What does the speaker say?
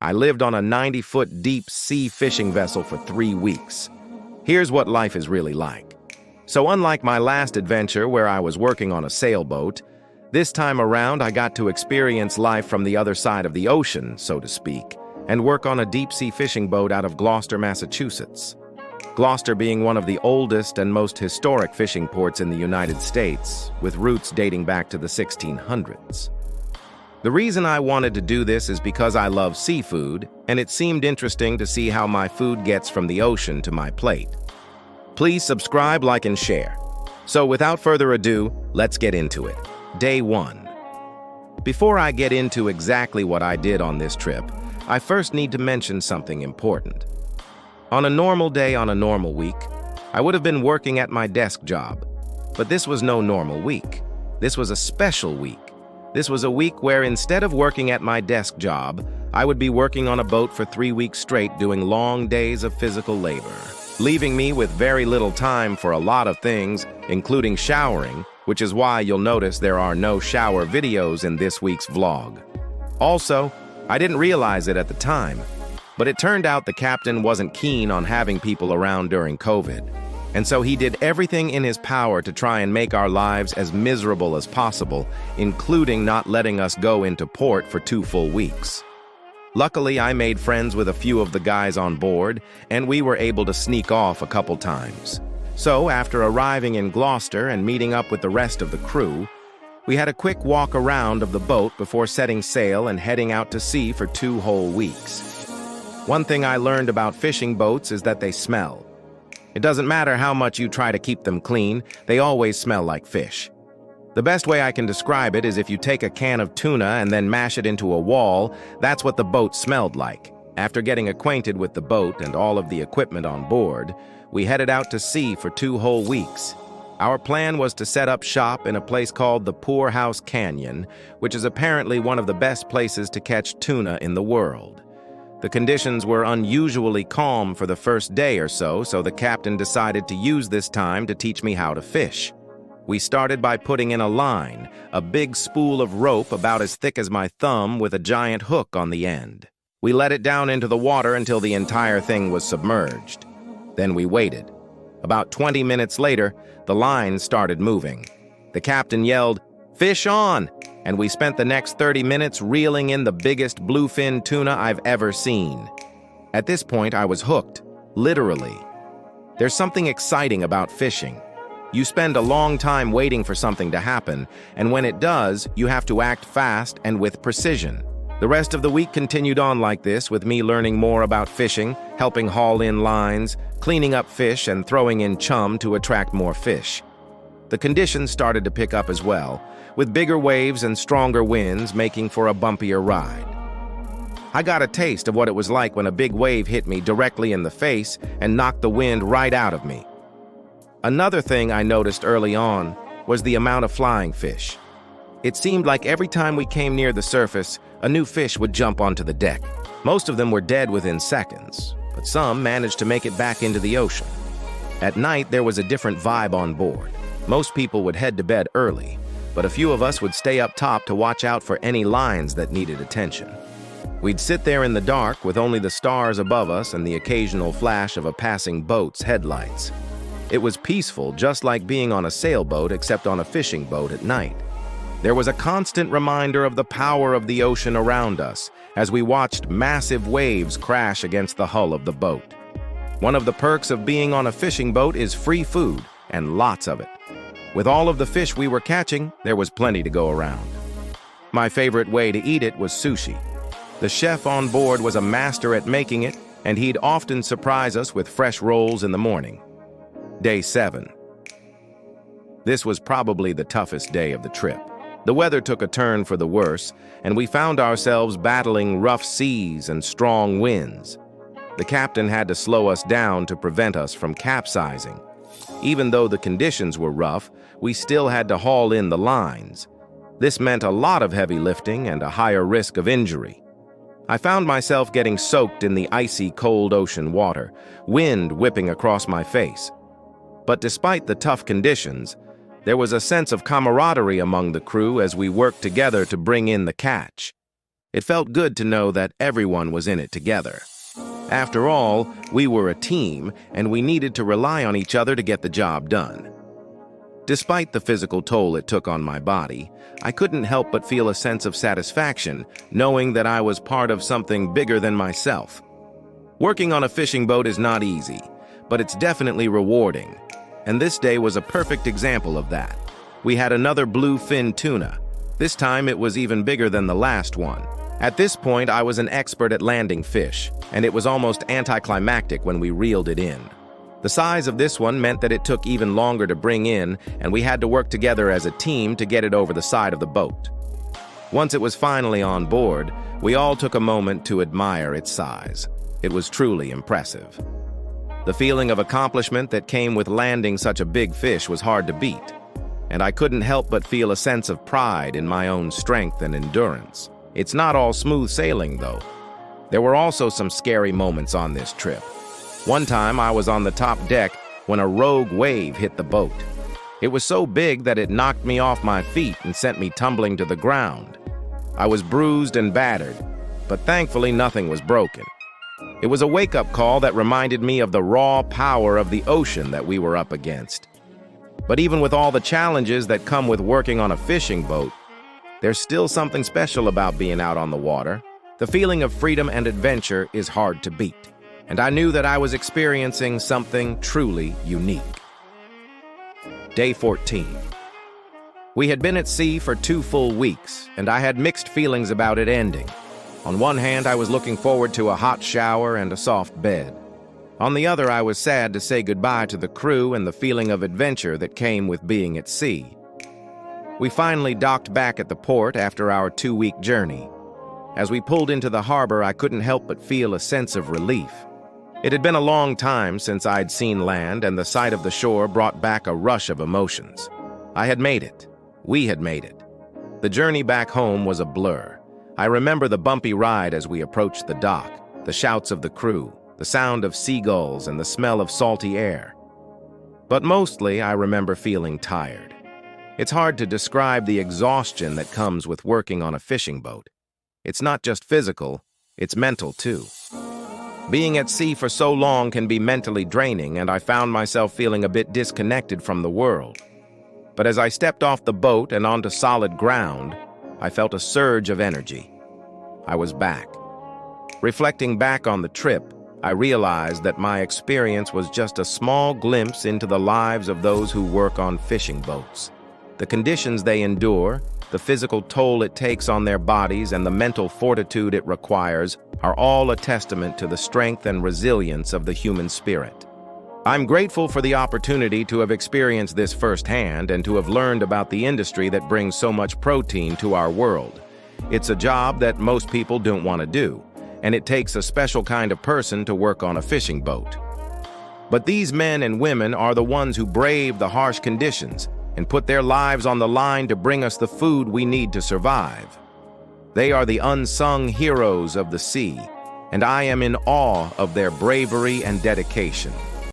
I lived on a 90-foot deep sea fishing vessel for 3 weeks. Here's what life is really like. So unlike my last adventure where I was working on a sailboat, this time around I got to experience life from the other side of the ocean, so to speak, and work on a deep-sea fishing boat out of Gloucester, Massachusetts. Gloucester being one of the oldest and most historic fishing ports in the United States, with roots dating back to the 1600s. The reason I wanted to do this is because I love seafood, and it seemed interesting to see how my food gets from the ocean to my plate. Please subscribe, like, and share. So without further ado, let's get into it. Day 1. Before I get into exactly what I did on this trip, I first need to mention something important. On a normal day on a normal week, I would have been working at my desk job. But this was no normal week. This was a special week. This was a week where instead of working at my desk job, I would be working on a boat for 3 weeks straight doing long days of physical labor, leaving me with very little time for a lot of things, including showering, which is why you'll notice there are no shower videos in this week's vlog. Also, I didn't realize it at the time, but it turned out the captain wasn't keen on having people around during COVID, and so he did everything in his power to try and make our lives as miserable as possible, including not letting us go into port for 2 full weeks. Luckily, I made friends with a few of the guys on board, and we were able to sneak off a couple times. So, after arriving in Gloucester and meeting up with the rest of the crew, we had a quick walk around of the boat before setting sail and heading out to sea for 2 whole weeks. One thing I learned about fishing boats is that they smell. It doesn't matter how much you try to keep them clean, they always smell like fish. The best way I can describe it is if you take a can of tuna and then mash it into a wall, that's what the boat smelled like. After getting acquainted with the boat and all of the equipment on board, we headed out to sea for 2 whole weeks. Our plan was to set up shop in a place called the Poorhouse Canyon, which is apparently one of the best places to catch tuna in the world. The conditions were unusually calm for the first day or so the captain decided to use this time to teach me how to fish. We started by putting in a line, a big spool of rope about as thick as my thumb with a giant hook on the end. We let it down into the water until the entire thing was submerged. Then we waited. About 20 minutes later, the line started moving. The captain yelled, "Fish on!" and we spent the next 30 minutes reeling in the biggest bluefin tuna I've ever seen. At this point, I was hooked, literally. There's something exciting about fishing. You spend a long time waiting for something to happen, and when it does, you have to act fast and with precision. The rest of the week continued on like this, with me learning more about fishing, helping haul in lines, cleaning up fish, and throwing in chum to attract more fish. The conditions started to pick up as well, with bigger waves and stronger winds making for a bumpier ride. I got a taste of what it was like when a big wave hit me directly in the face and knocked the wind right out of me. Another thing I noticed early on was the amount of flying fish. It seemed like every time we came near the surface, a new fish would jump onto the deck. Most of them were dead within seconds, but some managed to make it back into the ocean. At night, there was a different vibe on board. Most people would head to bed early, but a few of us would stay up top to watch out for any lines that needed attention. We'd sit there in the dark with only the stars above us and the occasional flash of a passing boat's headlights. It was peaceful, just like being on a sailboat except on a fishing boat at night. There was a constant reminder of the power of the ocean around us as we watched massive waves crash against the hull of the boat. One of the perks of being on a fishing boat is free food, and lots of it. With all of the fish we were catching, there was plenty to go around. My favorite way to eat it was sushi. The chef on board was a master at making it, and he'd often surprise us with fresh rolls in the morning. Day 7. This was probably the toughest day of the trip. The weather took a turn for the worse, and we found ourselves battling rough seas and strong winds. The captain had to slow us down to prevent us from capsizing. Even though the conditions were rough, we still had to haul in the lines. This meant a lot of heavy lifting and a higher risk of injury. I found myself getting soaked in the icy cold ocean water, wind whipping across my face. But despite the tough conditions, there was a sense of camaraderie among the crew as we worked together to bring in the catch. It felt good to know that everyone was in it together. After all, we were a team, and we needed to rely on each other to get the job done. Despite the physical toll it took on my body, I couldn't help but feel a sense of satisfaction, knowing that I was part of something bigger than myself. Working on a fishing boat is not easy, but it's definitely rewarding, and this day was a perfect example of that. We had another bluefin tuna. This time it was even bigger than the last one. At this point, I was an expert at landing fish, and it was almost anticlimactic when we reeled it in. The size of this one meant that it took even longer to bring in, and we had to work together as a team to get it over the side of the boat. Once it was finally on board, we all took a moment to admire its size. It was truly impressive. The feeling of accomplishment that came with landing such a big fish was hard to beat, and I couldn't help but feel a sense of pride in my own strength and endurance. It's not all smooth sailing, though. There were also some scary moments on this trip. One time I was on the top deck when a rogue wave hit the boat. It was so big that it knocked me off my feet and sent me tumbling to the ground. I was bruised and battered, but thankfully nothing was broken. It was a wake-up call that reminded me of the raw power of the ocean that we were up against. But even with all the challenges that come with working on a fishing boat, there's still something special about being out on the water. The feeling of freedom and adventure is hard to beat, and I knew that I was experiencing something truly unique. Day 14. We had been at sea for 2 full weeks, and I had mixed feelings about it ending. On one hand, I was looking forward to a hot shower and a soft bed. On the other, I was sad to say goodbye to the crew and the feeling of adventure that came with being at sea. We finally docked back at the port after our 2-week journey. As we pulled into the harbor, I couldn't help but feel a sense of relief. It had been a long time since I'd seen land, and the sight of the shore brought back a rush of emotions. I had made it. We had made it. The journey back home was a blur. I remember the bumpy ride as we approached the dock, the shouts of the crew, the sound of seagulls, and the smell of salty air. But mostly, I remember feeling tired. It's hard to describe the exhaustion that comes with working on a fishing boat. It's not just physical, it's mental too. Being at sea for so long can be mentally draining, and I found myself feeling a bit disconnected from the world. But as I stepped off the boat and onto solid ground, I felt a surge of energy. I was back. Reflecting back on the trip, I realized that my experience was just a small glimpse into the lives of those who work on fishing boats. The conditions they endure, the physical toll it takes on their bodies, and the mental fortitude it requires are all a testament to the strength and resilience of the human spirit. I'm grateful for the opportunity to have experienced this firsthand and to have learned about the industry that brings so much protein to our world. It's a job that most people don't want to do, and it takes a special kind of person to work on a fishing boat. But these men and women are the ones who brave the harsh conditions and put their lives on the line to bring us the food we need to survive. They are the unsung heroes of the sea, and I am in awe of their bravery and dedication.